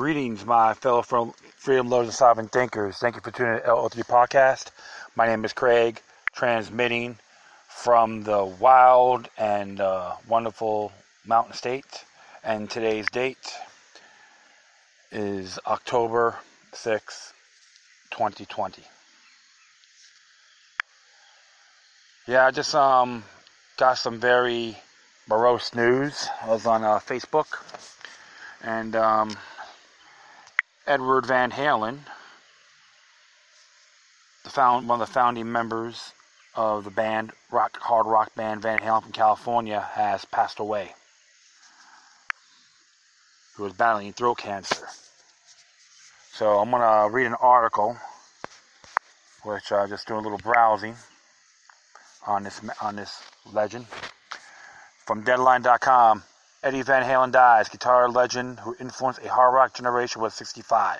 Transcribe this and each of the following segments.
Greetings, my fellow freedom lovers and sovereign thinkers. Thank you for tuning in to LO3 Podcast. My name is Craig, transmitting from the wild and wonderful Mountain State. And today's date is October 6, 2020. Yeah, I just got some very morose news. I was on Facebook, and Edward Van Halen, one of the founding members of the band, hard rock band Van Halen from California, has passed away. He was battling throat cancer. So I'm going to read an article, which I just doing a little browsing on this legend. From Deadline.com, Eddie Van Halen dies. Guitar legend who influenced a hard rock generation was 65.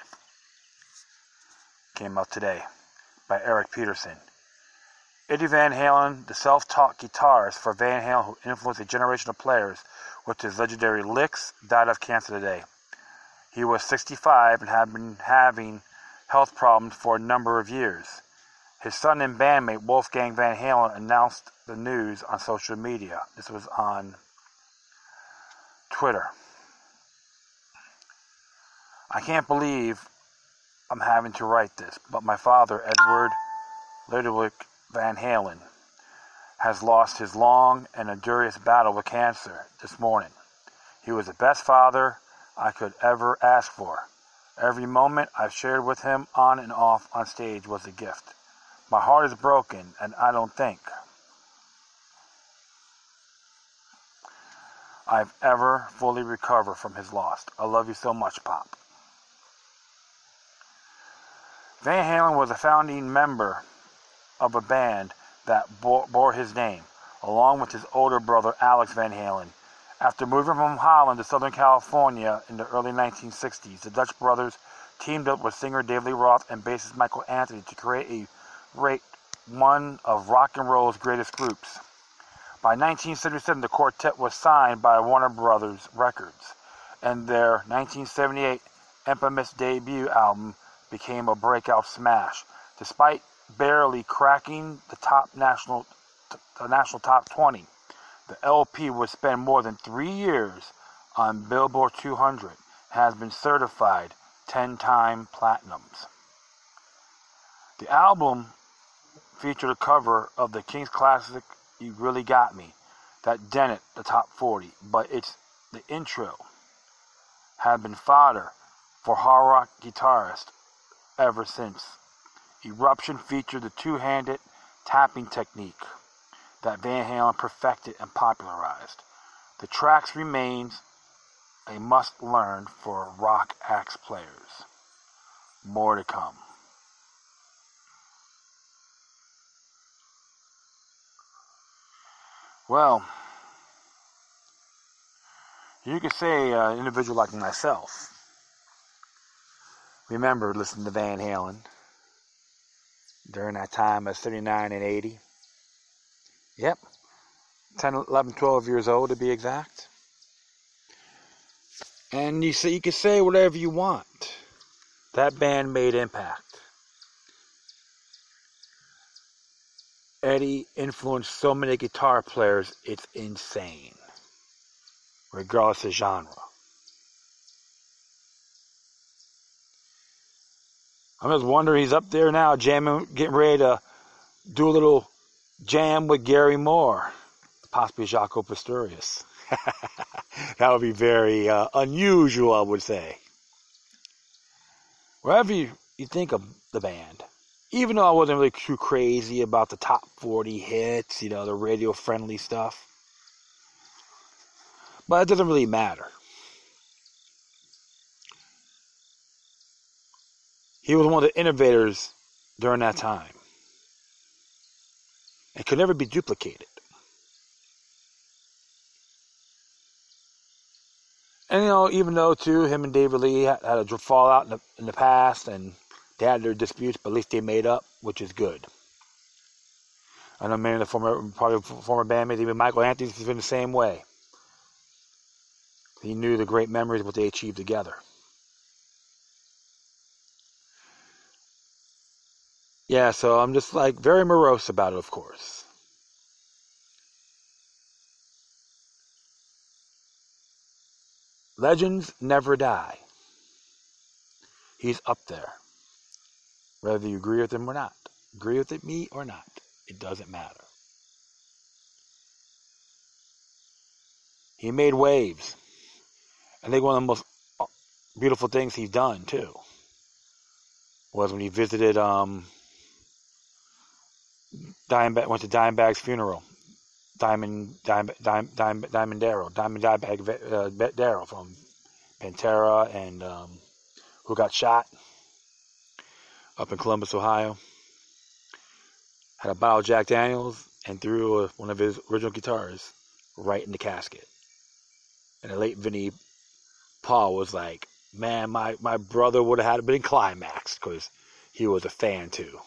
Came out today by Eric Peterson. Eddie Van Halen, the self-taught guitarist for Van Halen who influenced a generation of players with his legendary licks, died of cancer today. He was 65 and had been having health problems for a number of years. His son and bandmate Wolfgang Van Halen announced the news on social media. This was on Twitter. I can't believe I'm having to write this, but my father, Edward Ludwig Van Halen, has lost his long and endurous battle with cancer this morning. He was the best father I could ever ask for. Every moment I've shared with him on and off on stage was a gift. My heart is broken, and I don't think I've ever fully recovered from his loss. I love you so much, Pop. Van Halen was a founding member of a band that bore his name, along with his older brother Alex Van Halen. After moving from Holland to Southern California in the early 1960s, the Dutch brothers teamed up with singer David Lee Roth and bassist Michael Anthony to create one of rock and roll's greatest groups. By 1977, the quartet was signed by Warner Brothers Records, and their 1978 infamous debut album became a breakout smash. Despite barely cracking the national top 20, the LP would spend more than 3 years on Billboard 200 and has been certified 10-time platinums. The album featured a cover of the King's classic You Really Got Me that dented the top 40, but the intro had been fodder for hard rock guitarists ever since. Eruption featured the two-handed tapping technique that Van Halen perfected and popularized. The tracks remains a must-learn for rock axe players. More to come. Well, you could say an individual like myself remembered listening to Van Halen during that time of 79 and 80. Yep, 10, 11, 12 years old to be exact. And you could say whatever you want. That band made impact. Eddie influenced so many guitar players, it's insane, regardless of genre. I'm just wondering, he's up there now jamming, getting ready to do a little jam with Gary Moore, possibly Jaco Pastorius. That would be very unusual, I would say. Wherever you think of the band, even though I wasn't really too crazy about the top 40 hits, the radio-friendly stuff. But it doesn't really matter. He was one of the innovators during that time. It could never be duplicated. And, even though, too, him and David Lee had a fallout in the past, and they had their disputes, but at least they made up, which is good. I know many of the former bandmates, even Michael Anthony's been the same way. He knew the great memories of what they achieved together. Yeah, so I'm just like very morose about it, of course. Legends never die. He's up there. Whether you agree with him or not. Agree with it, me or not. It doesn't matter. He made waves. I think one of the most beautiful things he's done, too, was when he visited went to Dimebag's funeral. Diamond Daryl from Pantera and who got shot up in Columbus, Ohio. Had a bottle of Jack Daniels and threw one of his original guitars right in the casket. And the late Vinnie Paul was like, man, my brother would have had been climaxed because he was a fan too.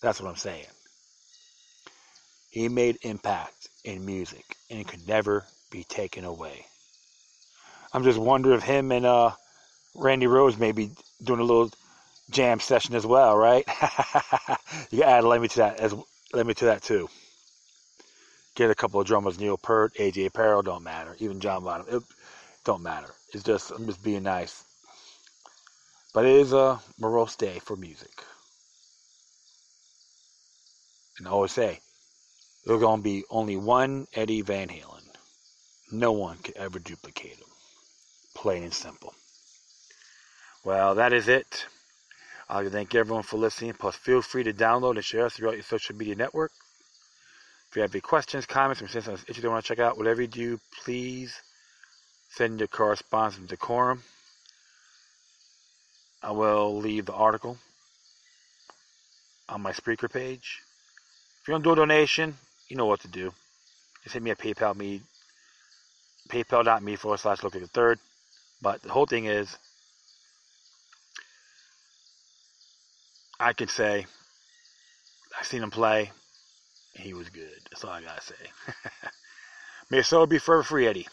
That's what I'm saying. He made impact in music and it could never be taken away. I'm just wondering if him and Randy Rhoads may be doing a little jam session as well, right? You can add let me to that too. Get a couple of drummers, Neil Peart, AJ Apparel, don't matter. Even John Bonham, it don't matter. It's just I'm just being nice. But it is a morose day for music. And I always say, there's going to be only one Eddie Van Halen. No one could ever duplicate him. Plain and simple. Well, that is it. I'd like to thank everyone for listening. Plus, feel free to download and share us throughout your social media network. If you have any questions, comments, or something you want to check out, whatever you do, please send your correspondence to Decorum. I will leave the article on my Spreaker page. If you want to do a donation, you know what to do. Just hit me at paypal.me/Look3. But the whole thing is, I can say, I've seen him play, and he was good. That's all I gotta say. May your soul be forever free, Eddie.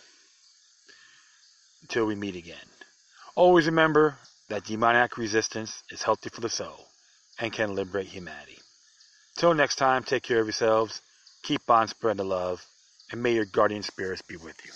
Until we meet again. Always remember that demoniac resistance is healthy for the soul and can liberate humanity. Till next time, take care of yourselves, keep on spreading the love, and may your guardian spirits be with you.